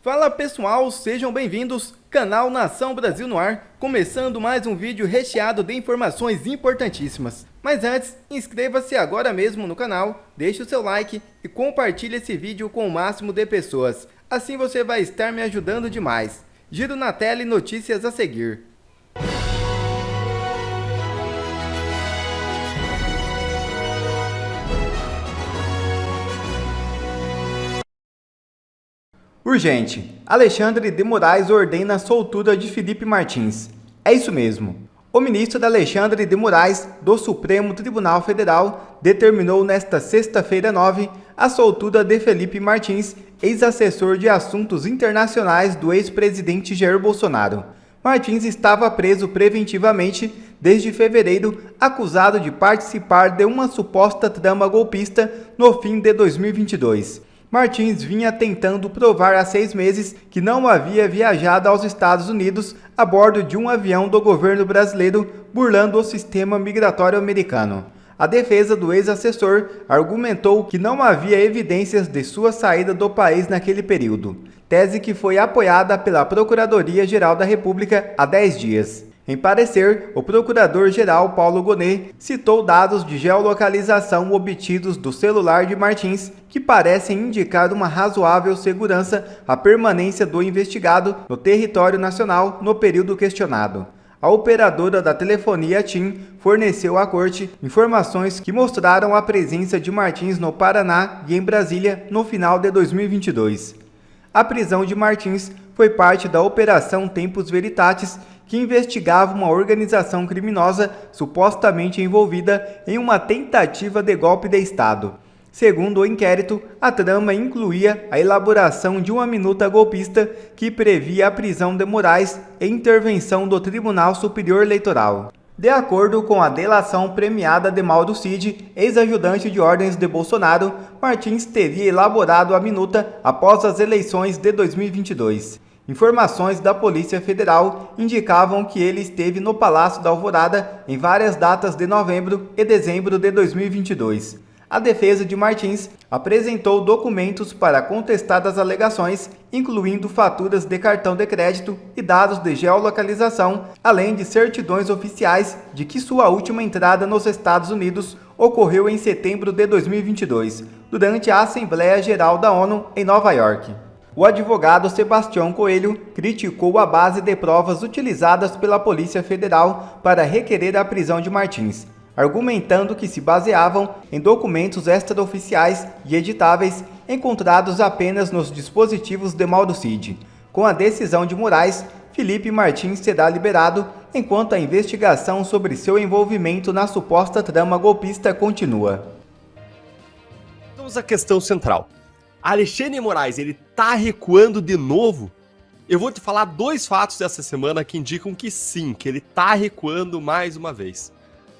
Fala pessoal, sejam bem-vindos, canal Nação Brasil no ar, começando mais um vídeo recheado de informações importantíssimas. Mas antes, inscreva-se agora mesmo no canal, deixe o seu like e compartilhe esse vídeo com o máximo de pessoas. Assim você vai estar me ajudando demais. Giro na tela e notícias a seguir. Urgente. Alexandre de Moraes ordena a soltura de Felipe Martins. É isso mesmo. O ministro Alexandre de Moraes, do Supremo Tribunal Federal, determinou nesta sexta-feira 9 a soltura de Felipe Martins, ex-assessor de assuntos internacionais do ex-presidente Jair Bolsonaro. Martins estava preso preventivamente desde fevereiro, acusado de participar de uma suposta trama golpista no fim de 2022. Martins vinha tentando provar há 6 meses que não havia viajado aos Estados Unidos a bordo de um avião do governo brasileiro, burlando o sistema migratório americano. A defesa do ex-assessor argumentou que não havia evidências de sua saída do país naquele período, tese que foi apoiada pela Procuradoria-Geral da República há 10 dias. Em parecer, o procurador-geral Paulo Gonet citou dados de geolocalização obtidos do celular de Martins que parecem indicar uma razoável segurança à permanência do investigado no território nacional no período questionado. A operadora da telefonia TIM forneceu à corte informações que mostraram a presença de Martins no Paraná e em Brasília no final de 2022. A prisão de Martins foi parte da Operação Tempus Veritatis, que investigava uma organização criminosa supostamente envolvida em uma tentativa de golpe de Estado. Segundo o inquérito, a trama incluía a elaboração de uma minuta golpista que previa a prisão de Moraes e intervenção do Tribunal Superior Eleitoral. De acordo com a delação premiada de Mauro Cid, ex-ajudante de ordens de Bolsonaro, Martins teria elaborado a minuta após as eleições de 2022. Informações da Polícia Federal indicavam que ele esteve no Palácio da Alvorada em várias datas de novembro e dezembro de 2022. A defesa de Martins apresentou documentos para contestadas alegações, incluindo faturas de cartão de crédito e dados de geolocalização, além de certidões oficiais de que sua última entrada nos Estados Unidos ocorreu em setembro de 2022, durante a Assembleia Geral da ONU em Nova York. O advogado Sebastião Coelho criticou a base de provas utilizadas pela Polícia Federal para requerer a prisão de Martins, argumentando que se baseavam em documentos extraoficiais e editáveis encontrados apenas nos dispositivos de Mauro Cid. Com a decisão de Moraes, Felipe Martins será liberado, enquanto a investigação sobre seu envolvimento na suposta trama golpista continua. Vamos à questão central. Alexandre de Moraes, ele tá recuando de novo? Eu vou te falar 2 fatos dessa semana que indicam que sim, que ele tá recuando mais uma vez.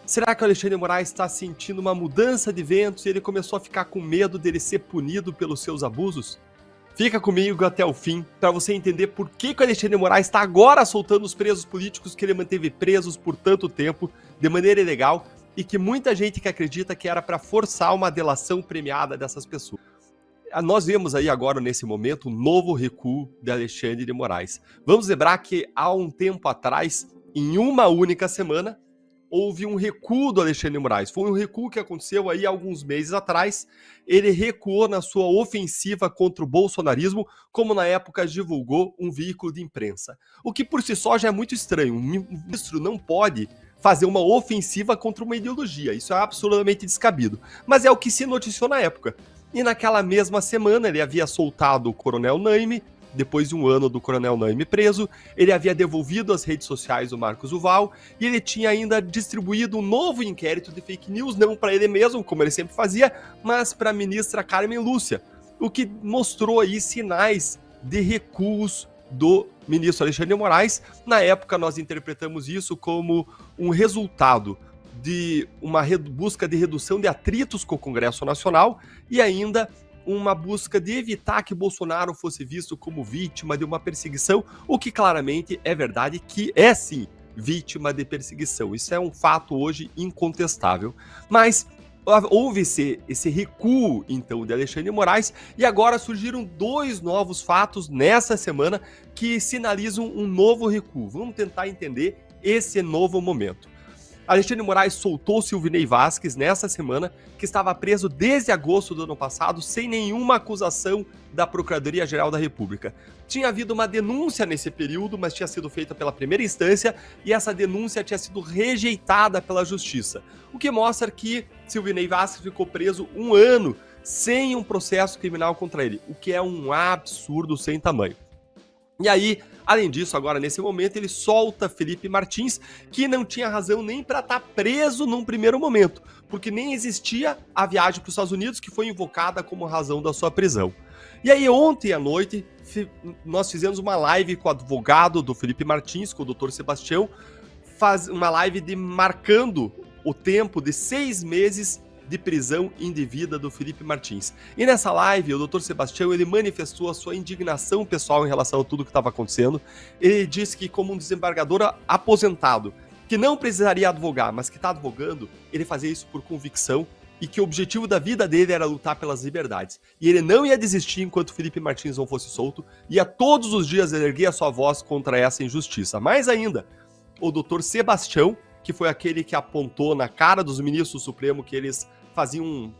Será que o Alexandre de Moraes está sentindo uma mudança de ventos e ele começou a ficar com medo dele ser punido pelos seus abusos? Fica comigo até o fim para você entender por que o Alexandre de Moraes está agora soltando os presos políticos que ele manteve presos por tanto tempo, de maneira ilegal, e que muita gente que acredita que era para forçar uma delação premiada dessas pessoas. Nós vemos aí agora, nesse momento, um novo recuo de Alexandre de Moraes. Vamos lembrar que há um tempo atrás, em uma única semana, houve um recuo do Alexandre de Moraes. Foi um recuo que aconteceu aí alguns meses atrás. Ele recuou na sua ofensiva contra o bolsonarismo, como na época divulgou um veículo de imprensa. O que por si só já é muito estranho. Um ministro não pode fazer uma ofensiva contra uma ideologia. Isso é absolutamente descabido. Mas é o que se noticiou na época. E naquela mesma semana ele havia soltado o Coronel Naime, depois de um ano do Coronel Naime preso, ele havia devolvido as redes sociais do Marcos Duval e ele tinha ainda distribuído um novo inquérito de fake news, não para ele mesmo, como ele sempre fazia, mas para a ministra Carmen Lúcia, o que mostrou aí sinais de recuos do ministro Alexandre de Moraes. Na época nós interpretamos isso como um resultado de uma busca de redução de atritos com o Congresso Nacional e ainda uma busca de evitar que Bolsonaro fosse visto como vítima de uma perseguição, o que claramente é verdade que é sim vítima de perseguição. Isso é um fato hoje incontestável. Mas houve esse recuo, então, de Alexandre de Moraes, e agora surgiram 2 novos fatos nessa semana que sinalizam um novo recuo. Vamos tentar entender esse novo momento. Alexandre de Moraes soltou Silvinei Vasquez nessa semana, que estava preso desde agosto do ano passado, sem nenhuma acusação da Procuradoria-Geral da República. Tinha havido uma denúncia nesse período, mas tinha sido feita pela primeira instância, e essa denúncia tinha sido rejeitada pela Justiça. O que mostra que Silvinei Vasquez ficou preso 1 ano sem um processo criminal contra ele, o que é um absurdo sem tamanho. E aí, além disso, agora nesse momento, ele solta Felipe Martins, que não tinha razão nem para estar preso num primeiro momento, porque nem existia a viagem para os Estados Unidos, que foi invocada como razão da sua prisão. E aí, ontem à noite, nós fizemos uma live com o advogado do Felipe Martins, com o Dr. Sebastião, uma live marcando o tempo de 6 meses de prisão indevida do Felipe Martins. E nessa live, o Dr. Sebastião, ele manifestou a sua indignação pessoal em relação a tudo que estava acontecendo. Ele disse que, como um desembargador aposentado, que não precisaria advogar, mas que está advogando, ele fazia isso por convicção e que o objetivo da vida dele era lutar pelas liberdades. E ele não ia desistir enquanto Felipe Martins não fosse solto, ia todos os dias erguer a sua voz contra essa injustiça. Mais ainda, o Dr. Sebastião, que foi aquele que apontou na cara dos ministros do Supremo que eles faziam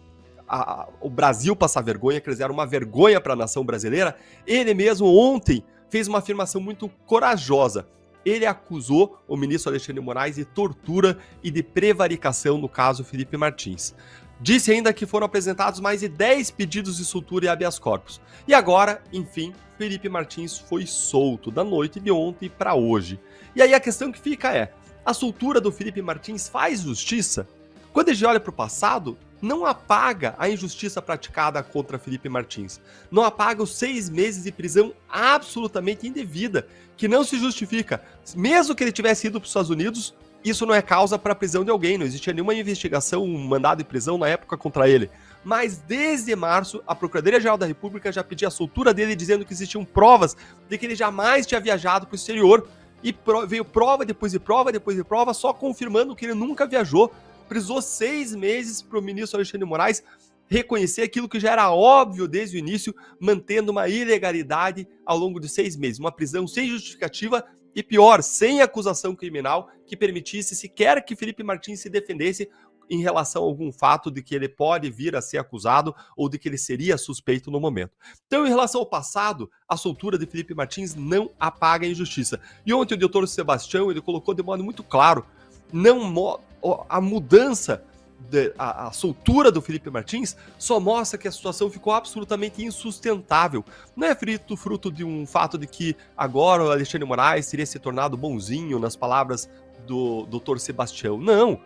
o Brasil passar vergonha, que eles eram uma vergonha para a nação brasileira, ele mesmo ontem fez uma afirmação muito corajosa. Ele acusou o ministro Alexandre de Moraes de tortura e de prevaricação no caso Felipe Martins. Disse ainda que foram apresentados mais de 10 pedidos de soltura e habeas corpus. E agora, enfim, Felipe Martins foi solto da noite de ontem para hoje. E aí a questão que fica é, a soltura do Felipe Martins faz justiça? Quando a gente olha para o passado, não apaga a injustiça praticada contra Felipe Martins. Não apaga os 6 meses de prisão absolutamente indevida, que não se justifica. Mesmo que ele tivesse ido para os Estados Unidos, isso não é causa para a prisão de alguém. Não existia nenhuma investigação, um mandado de prisão na época contra ele. Mas desde março, a Procuradoria-Geral da República já pedia a soltura dele, dizendo que existiam provas de que ele jamais tinha viajado para o exterior. E veio prova depois de prova, depois de prova, só confirmando que ele nunca viajou. Precisou 6 meses para o ministro Alexandre de Moraes reconhecer aquilo que já era óbvio desde o início, mantendo uma ilegalidade ao longo de 6 meses. Uma prisão sem justificativa e, pior, sem acusação criminal que permitisse sequer que Felipe Martins se defendesse em relação a algum fato de que ele pode vir a ser acusado ou de que ele seria suspeito no momento. Então, em relação ao passado, a soltura de Felipe Martins não apaga a injustiça. E ontem o doutor Sebastião ele colocou de modo muito claro, a mudança, a soltura do Felipe Martins só mostra que a situação ficou absolutamente insustentável. Não é fruto de um fato de que agora o Alexandre de Moraes teria se tornado bonzinho, nas palavras do Dr. Sebastião. Não,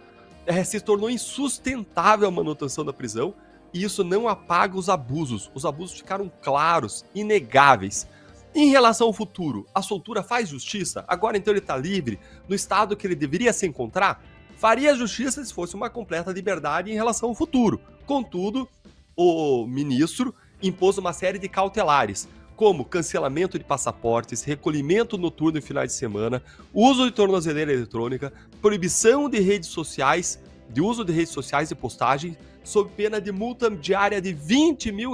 se tornou insustentável a manutenção da prisão e isso não apaga os abusos. Os abusos ficaram claros, inegáveis. Em relação ao futuro, a soltura faz justiça? Agora então ele está livre, no estado que ele deveria se encontrar? Faria justiça se fosse uma completa liberdade em relação ao futuro. Contudo, o ministro impôs uma série de cautelares, como cancelamento de passaportes, recolhimento noturno em finais de semana, uso de tornozeleira eletrônica, proibição de redes sociais, de uso de redes sociais e postagem, sob pena de multa diária de R$20 mil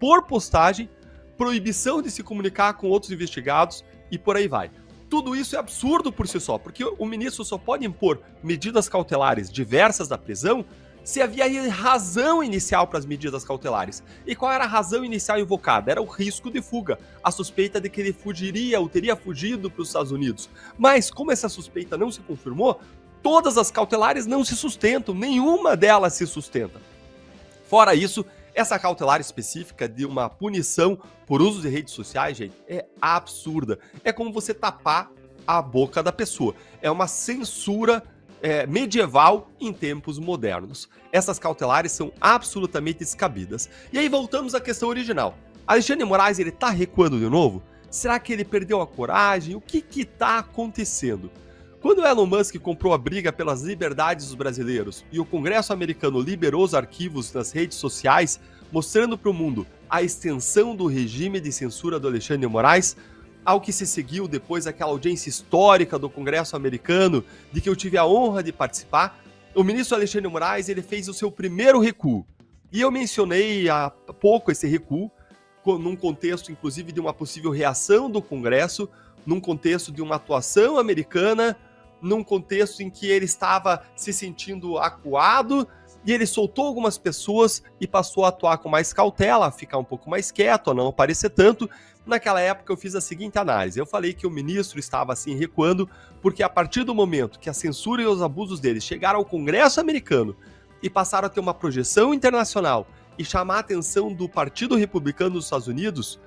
por postagem, proibição de se comunicar com outros investigados e por aí vai. Tudo isso é absurdo por si só, porque o ministro só pode impor medidas cautelares diversas da prisão se havia razão inicial para as medidas cautelares. E qual era a razão inicial invocada? Era o risco de fuga, a suspeita de que ele fugiria ou teria fugido para os Estados Unidos. Mas como essa suspeita não se confirmou, todas as cautelares não se sustentam, nenhuma delas se sustenta. Fora isso, essa cautelar específica de uma punição por uso de redes sociais, gente, é absurda. É como você tapar a boca da pessoa. É uma censura medieval em tempos modernos. Essas cautelares são absolutamente descabidas. E aí voltamos à questão original. Alexandre de Moraes, ele tá recuando de novo? Será que ele perdeu a coragem? O que tá acontecendo? Quando o Elon Musk comprou a briga pelas liberdades dos brasileiros e o Congresso americano liberou os arquivos nas redes sociais, mostrando para o mundo a extensão do regime de censura do Alexandre de Moraes, ao que se seguiu depois daquela audiência histórica do Congresso americano, de que eu tive a honra de participar, o ministro Alexandre de Moraes ele fez o seu primeiro recuo. E eu mencionei há pouco esse recuo, num contexto, inclusive, de uma possível reação do Congresso, num contexto de uma atuação americana, num contexto em que ele estava se sentindo acuado, e ele soltou algumas pessoas e passou a atuar com mais cautela, a ficar um pouco mais quieto, a não aparecer tanto. Naquela época eu fiz a seguinte análise, eu falei que o ministro estava assim recuando, porque a partir do momento que a censura e os abusos dele chegaram ao Congresso americano e passaram a ter uma projeção internacional e chamar a atenção do Partido Republicano dos Estados Unidos,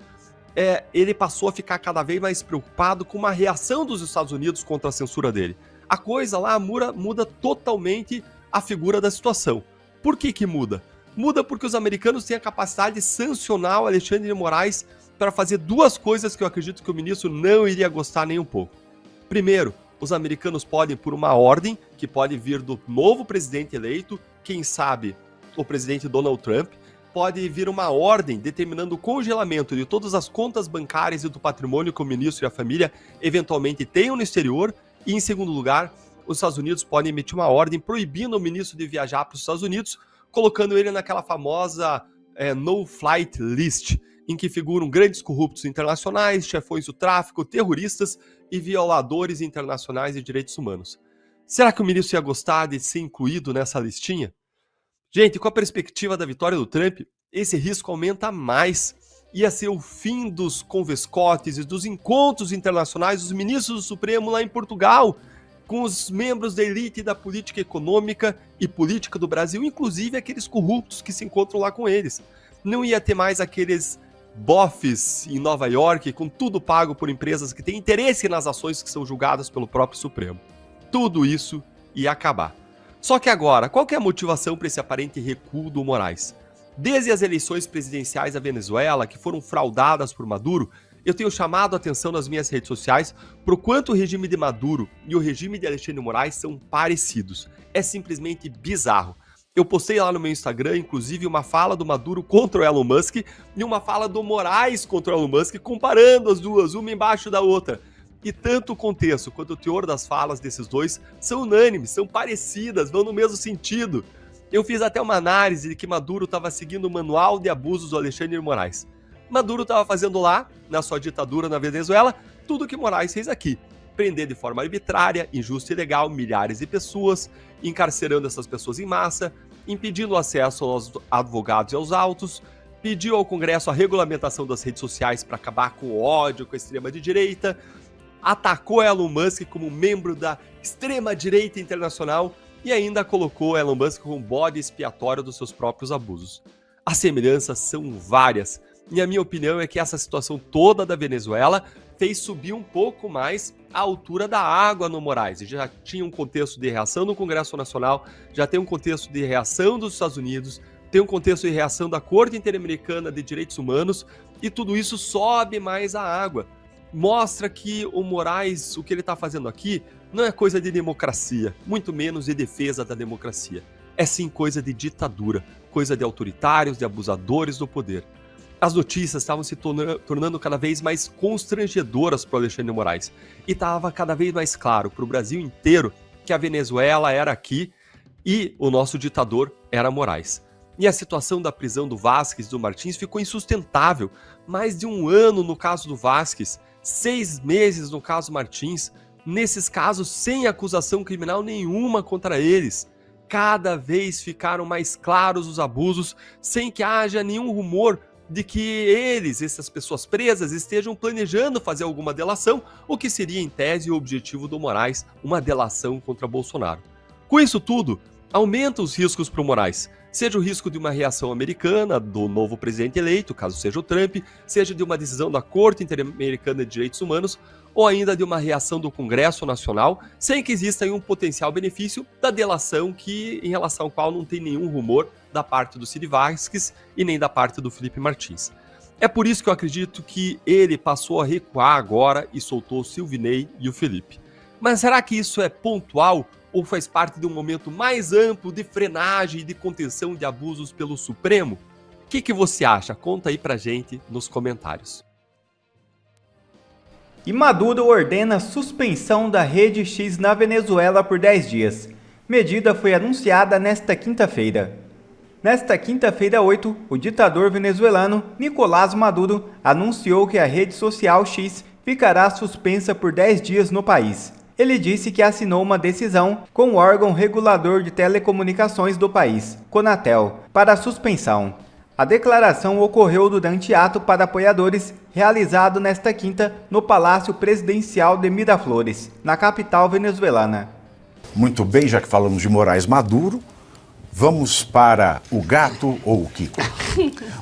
ele passou a ficar cada vez mais preocupado com uma reação dos Estados Unidos contra a censura dele. A coisa lá muda totalmente a figura da situação. Por que muda? Muda porque os americanos têm a capacidade de sancionar o Alexandre de Moraes para fazer duas coisas que eu acredito que o ministro não iria gostar nem um pouco. Primeiro, os americanos podem, por uma ordem, que pode vir do novo presidente eleito, quem sabe o presidente Donald Trump, pode vir uma ordem determinando o congelamento de todas as contas bancárias e do patrimônio que o ministro e a família eventualmente tenham no exterior. E, em segundo lugar, os Estados Unidos podem emitir uma ordem proibindo o ministro de viajar para os Estados Unidos, colocando ele naquela famosa no-flight list, em que figuram grandes corruptos internacionais, chefões do tráfico, terroristas e violadores internacionais de direitos humanos. Será que o ministro ia gostar de ser incluído nessa listinha? Gente, com a perspectiva da vitória do Trump, esse risco aumenta mais. Ia ser o fim dos convescotes e dos encontros internacionais dos ministros do Supremo lá em Portugal, com os membros da elite da política econômica e política do Brasil, inclusive aqueles corruptos que se encontram lá com eles. Não ia ter mais aqueles bofes em Nova York, com tudo pago por empresas que têm interesse nas ações que são julgadas pelo próprio Supremo. Tudo isso ia acabar. Só que agora, qual que é a motivação para esse aparente recuo do Moraes? Desde as eleições presidenciais da Venezuela, que foram fraudadas por Maduro, eu tenho chamado a atenção nas minhas redes sociais para o quanto o regime de Maduro e o regime de Alexandre de Moraes são parecidos. É simplesmente bizarro. Eu postei lá no meu Instagram, inclusive, uma fala do Maduro contra o Elon Musk e uma fala do Moraes contra o Elon Musk, comparando as duas, uma embaixo da outra. E tanto o contexto quanto o teor das falas desses dois são unânimes, são parecidas, vão no mesmo sentido. Eu fiz até uma análise de que Maduro estava seguindo o manual de abusos do Alexandre de Moraes. Maduro estava fazendo lá, na sua ditadura na Venezuela, tudo o que Moraes fez aqui. Prender de forma arbitrária, injusta e ilegal milhares de pessoas, encarcerando essas pessoas em massa, impedindo o acesso aos advogados e aos autos, pediu ao Congresso a regulamentação das redes sociais para acabar com o ódio com a extrema-direita, atacou Elon Musk como membro da extrema-direita internacional e ainda colocou Elon Musk como bode expiatório dos seus próprios abusos. As semelhanças são várias, e a minha opinião é que essa situação toda da Venezuela fez subir um pouco mais a altura da água no Moraes. Já tinha um contexto de reação no Congresso Nacional, já tem um contexto de reação dos Estados Unidos, tem um contexto de reação da Corte Interamericana de Direitos Humanos, e tudo isso sobe mais a água. Mostra que o Moraes, o que ele está fazendo aqui, não é coisa de democracia, muito menos de defesa da democracia. É sim coisa de ditadura, coisa de autoritários, de abusadores do poder. As notícias estavam se tornando cada vez mais constrangedoras para o Alexandre de Moraes. E estava cada vez mais claro para o Brasil inteiro que a Venezuela era aqui e o nosso ditador era Moraes. E a situação da prisão do Vázquez e do Martins ficou insustentável. Mais de um ano no caso do Vázquez, 6 meses no caso Martins, nesses casos sem acusação criminal nenhuma contra eles. Cada vez ficaram mais claros os abusos, sem que haja nenhum rumor de que eles, essas pessoas presas, estejam planejando fazer alguma delação, o que seria em tese o objetivo do Moraes, uma delação contra Bolsonaro. Com isso tudo, aumenta os riscos para o Moraes, seja o risco de uma reação americana do novo presidente eleito, caso seja o Trump, seja de uma decisão da Corte Interamericana de Direitos Humanos, ou ainda de uma reação do Congresso Nacional, sem que exista um potencial benefício da delação em relação ao qual não tem nenhum rumor da parte do Cid Vázquez e nem da parte do Felipe Martins. É por isso que eu acredito que ele passou a recuar agora e soltou o Silvinei e o Felipe. Mas será que isso é pontual ou faz parte de um momento mais amplo de frenagem e de contenção de abusos pelo Supremo? O que você acha? Conta aí pra gente nos comentários. E Maduro ordena suspensão da Rede X na Venezuela por 10 dias. Medida foi anunciada nesta quinta-feira. Nesta quinta-feira 8, o ditador venezuelano Nicolás Maduro anunciou que a rede social X ficará suspensa por 10 dias no país. Ele disse que assinou uma decisão com o órgão regulador de telecomunicações do país, Conatel, para a suspensão. A declaração ocorreu durante ato para apoiadores realizado nesta quinta no Palácio Presidencial de Miraflores, na capital venezuelana. Muito bem, já que falamos de Moraes Maduro, vamos para o gato ou o Kiko.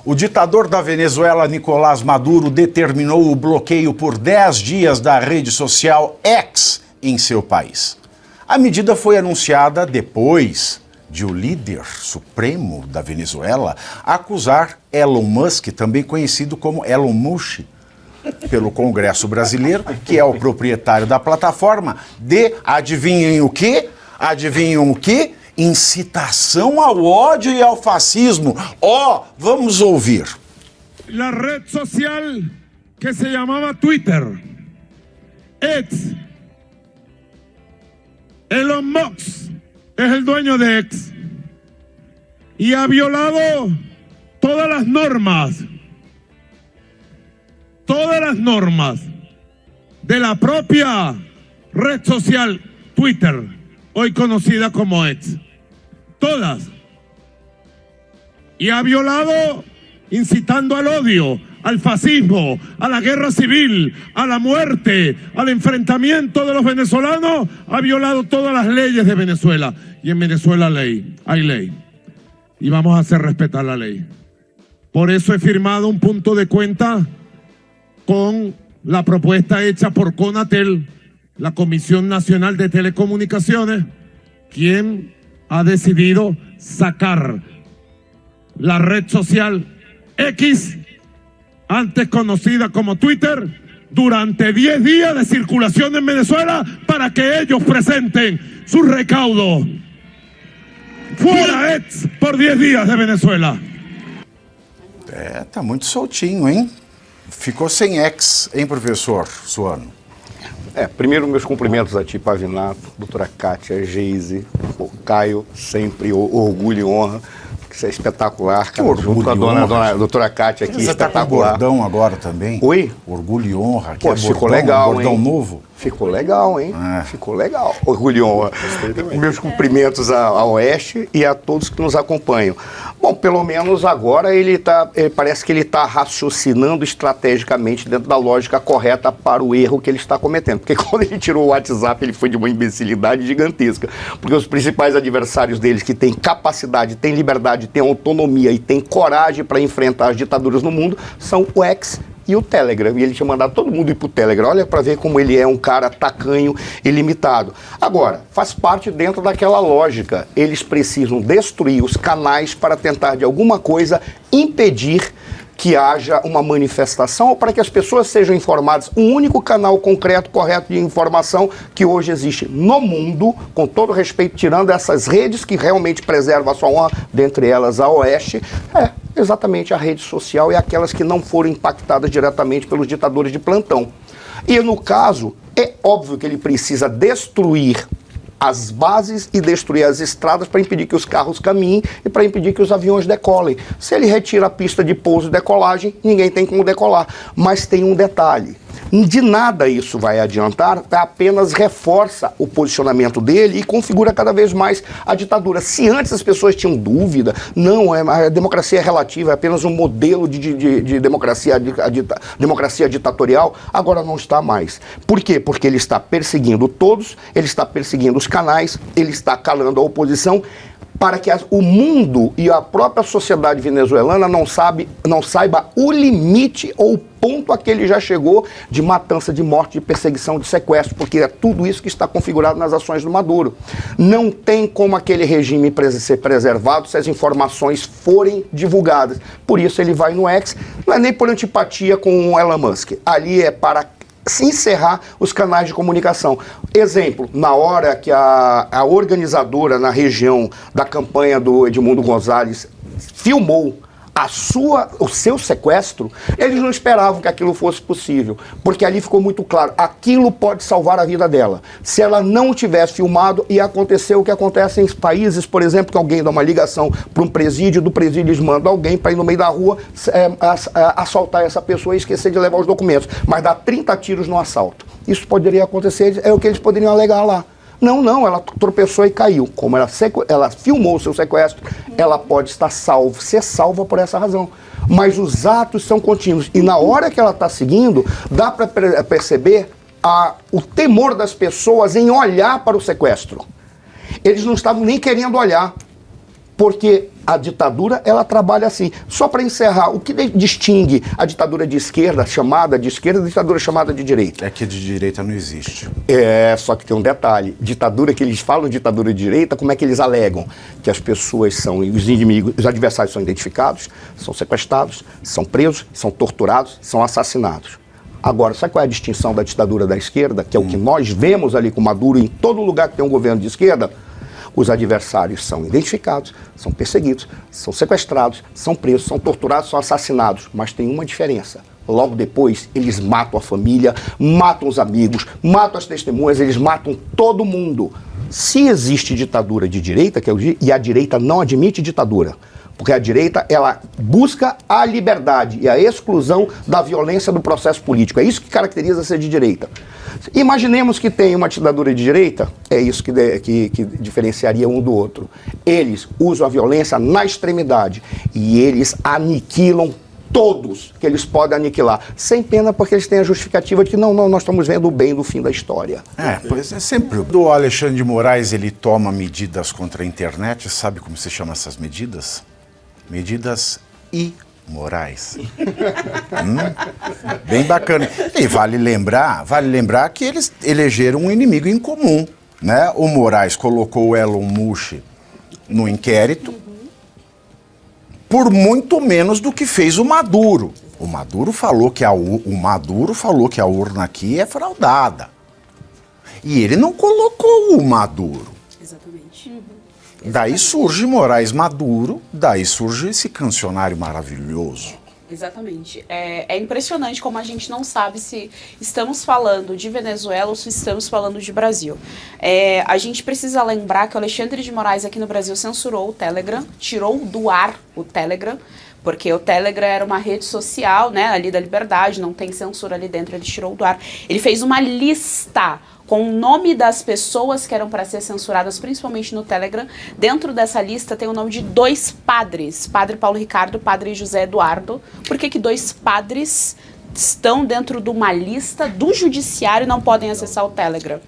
O ditador da Venezuela, Nicolás Maduro, determinou o bloqueio por 10 dias da rede social X em seu país. A medida foi anunciada depois de o líder supremo da Venezuela acusar Elon Musk, também conhecido como Elon Musk, pelo Congresso Brasileiro, que é o proprietário da plataforma, de, adivinhem o quê? Adivinham o quê? Incitação ao ódio e ao fascismo. Vamos ouvir. La red social que se llamaba Twitter, X. Elon Musk es el dueño de X y ha violado todas las normas de la propia red social Twitter, hoy conocida como X. Todas. Y ha violado, incitando al odio, al fascismo, a la guerra civil, a la muerte, al enfrentamiento de los venezolanos, ha violado todas las leyes de Venezuela. Y en Venezuela hay ley. Y vamos a hacer respetar la ley. Por eso he firmado un punto de cuenta con la propuesta hecha por Conatel, la Comisión Nacional de Telecomunicaciones, quien ha decidido sacar la red social X, antes conocida como Twitter, durante 10 días de circulación en Venezuela para que ellos presenten su recaudo. Fuera X por 10 días de Venezuela. Tá muito soltinho, hein? Ficou sem X, hein, professor Suano? Primeiro, meus cumprimentos a ti, Pavinato, doutora Kátia, Geise, o Caio, sempre orgulho e honra. Isso é espetacular, cara. Junto com a dona doutora Kátia aqui, você espetacular. Tá com bordão agora também? Oi? Orgulho e honra. Pô, ficou legal, bordão hein? novo? Ficou legal, hein? Ficou legal. Orgulho e honra. Meus cumprimentos a Oeste e a todos que nos acompanham. Bom, pelo menos agora parece que ele está raciocinando estrategicamente dentro da lógica correta para o erro que ele está cometendo. Porque quando ele tirou o WhatsApp, ele foi de uma imbecilidade gigantesca. Porque os principais adversários deles, que têm capacidade, têm liberdade, têm autonomia e têm coragem para enfrentar as ditaduras no mundo, são o X e o Telegram. E ele tinha mandado todo mundo ir pro Telegram. Olha para ver como ele é um cara tacanho e limitado. Agora, faz parte dentro daquela lógica. Eles precisam destruir os canais para tentar, de alguma coisa, impedir que haja uma manifestação ou para que as pessoas sejam informadas. Um único canal concreto, correto de informação que hoje existe no mundo, com todo respeito, tirando essas redes que realmente preservam a sua honra, dentre elas a Oeste, exatamente a rede social e aquelas que não foram impactadas diretamente pelos ditadores de plantão. E no caso, é óbvio que ele precisa destruir as bases e destruir as estradas para impedir que os carros caminhem e para impedir que os aviões decolem. Se ele retira a pista de pouso e decolagem, ninguém tem como decolar. Mas tem um detalhe. De nada isso vai adiantar, apenas reforça o posicionamento dele e configura cada vez mais a ditadura. Se antes as pessoas tinham dúvida, não, a democracia é relativa, é apenas um modelo de democracia, democracia ditatorial, agora não está mais. Por quê? Porque ele está perseguindo todos, ele está perseguindo os canais, ele está calando a oposição, para que o mundo e a própria sociedade venezuelana não saiba o limite ou o ponto a que ele já chegou de matança, de morte, de perseguição, de sequestro, porque é tudo isso que está configurado nas ações do Maduro. Não tem como aquele regime ser preservado se as informações forem divulgadas. Por isso ele vai no X, não é nem por antipatia com o Elon Musk, ali é para se encerrar os canais de comunicação. Exemplo, na hora que a organizadora na região da campanha do Edmundo Gonzalez filmou o seu sequestro, eles não esperavam que aquilo fosse possível, porque ali ficou muito claro, aquilo pode salvar a vida dela. Se ela não tivesse filmado, ia acontecer o que acontece em países, por exemplo, que alguém dá uma ligação para um presídio, do presídio eles mandam alguém para ir no meio da rua assaltar essa pessoa e esquecer de levar os documentos, mas dá 30 tiros no assalto. Isso poderia acontecer, é o que eles poderiam alegar lá. Não, ela tropeçou e caiu. Como ela filmou o seu sequestro, ela pode ser salva por essa razão. Mas os atos são contínuos. E na hora que ela está seguindo, dá para perceber o temor das pessoas em olhar para o sequestro. Eles não estavam nem querendo olhar, porque a ditadura, ela trabalha assim. Só para encerrar, o que distingue a ditadura de esquerda, chamada de esquerda, da ditadura chamada de direita? É que de direita não existe. Só que tem um detalhe. Ditadura, que eles falam ditadura de direita, como é que eles alegam? Que as pessoas são, os inimigos, os adversários são identificados, são sequestrados, são presos, são torturados, são assassinados. Agora, sabe qual é a distinção da ditadura da esquerda? Que é o que nós vemos ali com Maduro em todo lugar que tem um governo de esquerda. Os adversários são identificados, são perseguidos, são sequestrados, são presos, são torturados, são assassinados. Mas tem uma diferença. Logo depois, eles matam a família, matam os amigos, matam as testemunhas, eles matam todo mundo. Se existe ditadura de direita, e a direita não admite ditadura, porque a direita, ela busca a liberdade e a exclusão da violência do processo político. É isso que caracteriza ser de direita. Imaginemos que tem uma ditadura de direita, é isso que diferenciaria um do outro. Eles usam a violência na extremidade e eles aniquilam todos que eles podem aniquilar, sem pena, porque eles têm a justificativa de que não, nós estamos vendo o bem do fim da história. Pois é sempre. O Alexandre de Moraes, ele toma medidas contra a internet, sabe como se chama essas medidas? Medidas imorais. Bem bacana. E vale lembrar que eles elegeram um inimigo em comum, né? O Moraes colocou o Elon Musk no inquérito por muito menos do que fez o Maduro. O Maduro falou que a urna aqui é fraudada. E ele não colocou o Maduro. Exatamente. Daí surge Moraes Maduro, daí surge esse cancionário maravilhoso. Exatamente. É impressionante como a gente não sabe se estamos falando de Venezuela ou se estamos falando de Brasil. A gente precisa lembrar que o Alexandre de Moraes aqui no Brasil censurou o Telegram, tirou do ar o Telegram, porque o Telegram era uma rede social, né, ali da liberdade, não tem censura ali dentro, ele tirou do ar. Ele fez uma lista com o nome das pessoas que eram para ser censuradas, principalmente no Telegram. Dentro dessa lista tem o nome de 2 padres, Padre Paulo Ricardo, Padre José Eduardo. Por que 2 padres estão dentro de uma lista do judiciário e não podem acessar o Telegram?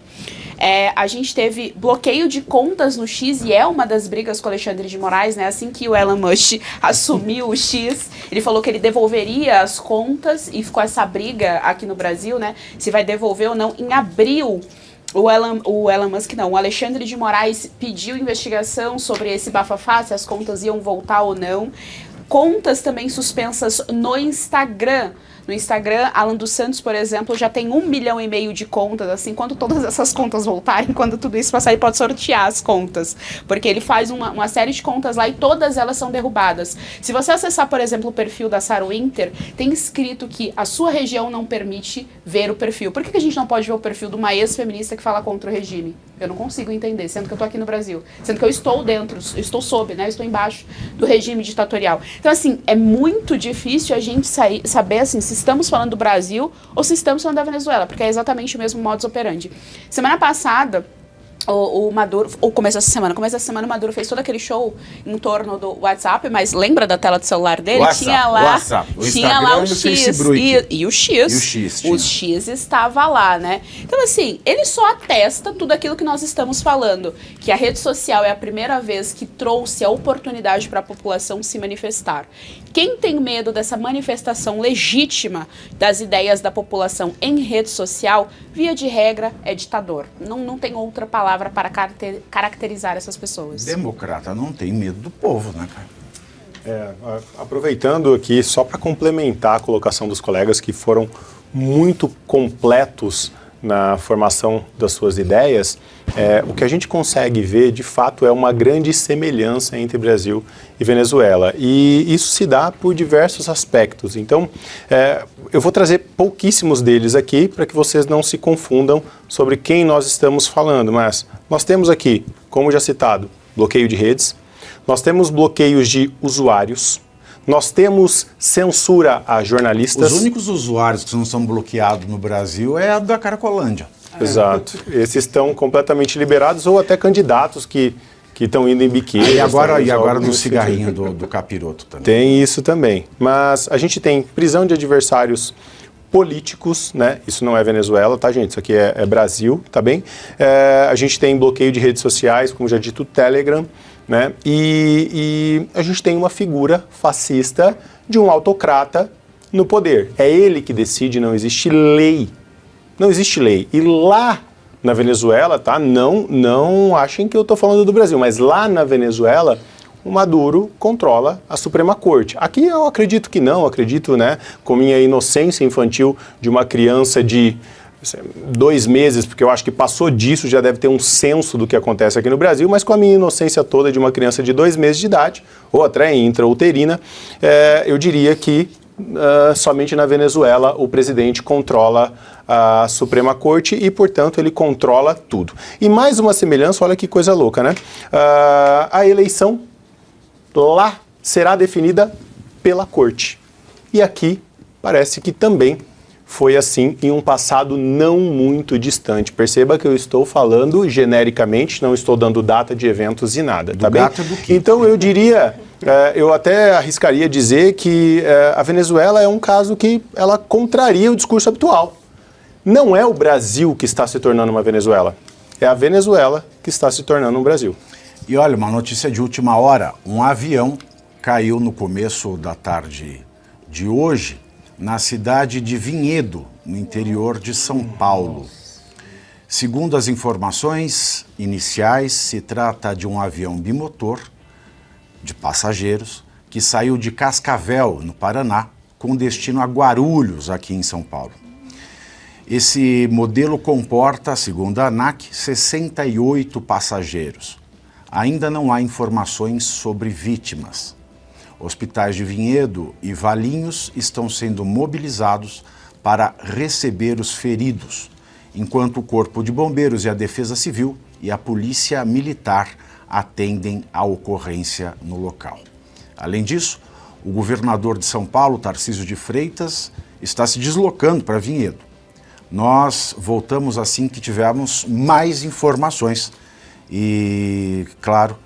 A gente teve bloqueio de contas no X e é uma das brigas com o Alexandre de Moraes, né? Assim que o Elon Musk assumiu o X, ele falou que ele devolveria as contas e ficou essa briga aqui no Brasil, né? Se vai devolver ou não. Em abril, o Elon Musk não, o Alexandre de Moraes pediu investigação sobre esse bafafá, se as contas iam voltar ou não. Contas também suspensas no Instagram. No Instagram, Alan dos Santos, por exemplo, já tem 1,5 milhão de contas, assim, quando todas essas contas voltarem, quando tudo isso passar, ele pode sortear as contas, porque ele faz uma série de contas lá e todas elas são derrubadas. Se você acessar, por exemplo, o perfil da Sarah Winter, tem escrito que a sua região não permite ver o perfil. Por que a gente não pode ver o perfil de uma ex-feminista que fala contra o regime? Eu não consigo entender, sendo que eu tô aqui no Brasil, sendo que eu estou dentro, eu estou sob, né, eu estou embaixo do regime ditatorial. Então, assim, é muito difícil a gente saber, assim, se estamos falando do Brasil ou se estamos falando da Venezuela, porque é exatamente o mesmo modus operandi. Semana passada, o Maduro, ou começo dessa semana o Maduro fez todo aquele show em torno do WhatsApp, mas lembra da tela do celular dele? WhatsApp. Tinha lá o X e o X. O X estava lá, né? Então, assim, ele só atesta tudo aquilo que nós estamos falando, que a rede social é a primeira vez que trouxe a oportunidade para a população se manifestar. Quem tem medo dessa manifestação legítima das ideias da população em rede social, via de regra, é ditador. Não tem outra palavra para caracterizar essas pessoas. Democrata não tem medo do povo, né, cara? Aproveitando aqui, só para complementar a colocação dos colegas que foram muito completos na formação das suas ideias, o que a gente consegue ver, de fato, é uma grande semelhança entre Brasil e Venezuela. E isso se dá por diversos aspectos. Então, eu vou trazer pouquíssimos deles aqui para que vocês não se confundam sobre quem nós estamos falando. Mas nós temos aqui, como já citado, bloqueio de redes, nós temos bloqueios de usuários, nós temos censura a jornalistas. Os únicos usuários que não são bloqueados no Brasil é a da Caracolândia. Exato. Esses estão completamente liberados ou até candidatos que estão indo em biquíni. E agora no cigarrinho do capiroto também. Tem isso também. Mas a gente tem prisão de adversários políticos, né? Isso não é Venezuela, tá, gente? Isso aqui é Brasil, tá bem? A gente tem bloqueio de redes sociais, como já dito, o Telegram, né? E a gente tem uma figura fascista de um autocrata no poder. É ele que decide, não existe lei. Não existe lei. E lá na Venezuela, tá? Não achem que eu estou falando do Brasil, mas lá na Venezuela, o Maduro controla a Suprema Corte. Aqui eu acredito que não, acredito, né, com minha inocência infantil de uma criança de 2 meses, porque eu acho que passou disso, já deve ter um senso do que acontece aqui no Brasil, mas com a minha inocência toda de uma criança de 2 meses de idade, ou até intrauterina, eu diria que somente na Venezuela o presidente controla a Suprema Corte e, portanto, ele controla tudo. E mais uma semelhança, olha que coisa louca, né? A eleição lá será definida pela Corte. E aqui parece que também foi assim em um passado não muito distante. Perceba que eu estou falando genericamente, não estou dando data de eventos e nada, tá bem? Então eu diria, eu até arriscaria dizer que a Venezuela é um caso que ela contraria o discurso habitual. Não é o Brasil que está se tornando uma Venezuela, é a Venezuela que está se tornando um Brasil. E olha, uma notícia de última hora, um avião caiu no começo da tarde de hoje, na cidade de Vinhedo, no interior de São Paulo. Segundo as informações iniciais, se trata de um avião bimotor de passageiros que saiu de Cascavel, no Paraná, com destino a Guarulhos, aqui em São Paulo. Esse modelo comporta, segundo a ANAC, 68 passageiros. Ainda não há informações sobre vítimas. Hospitais de Vinhedo e Valinhos estão sendo mobilizados para receber os feridos, enquanto o Corpo de Bombeiros e a Defesa Civil e a Polícia Militar atendem a ocorrência no local. Além disso, o governador de São Paulo, Tarcísio de Freitas, está se deslocando para Vinhedo. Nós voltamos assim que tivermos mais informações e, claro,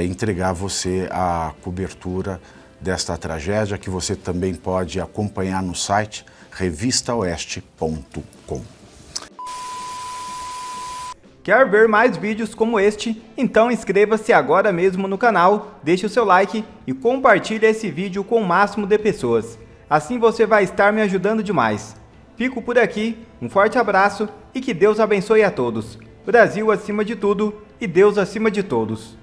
entregar a você a cobertura desta tragédia, que você também pode acompanhar no site revistaoeste.com. Quer ver mais vídeos como este? Então inscreva-se agora mesmo no canal, deixe o seu like e compartilhe esse vídeo com o máximo de pessoas. Assim você vai estar me ajudando demais. Fico por aqui, um forte abraço e que Deus abençoe a todos. Brasil acima de tudo e Deus acima de todos.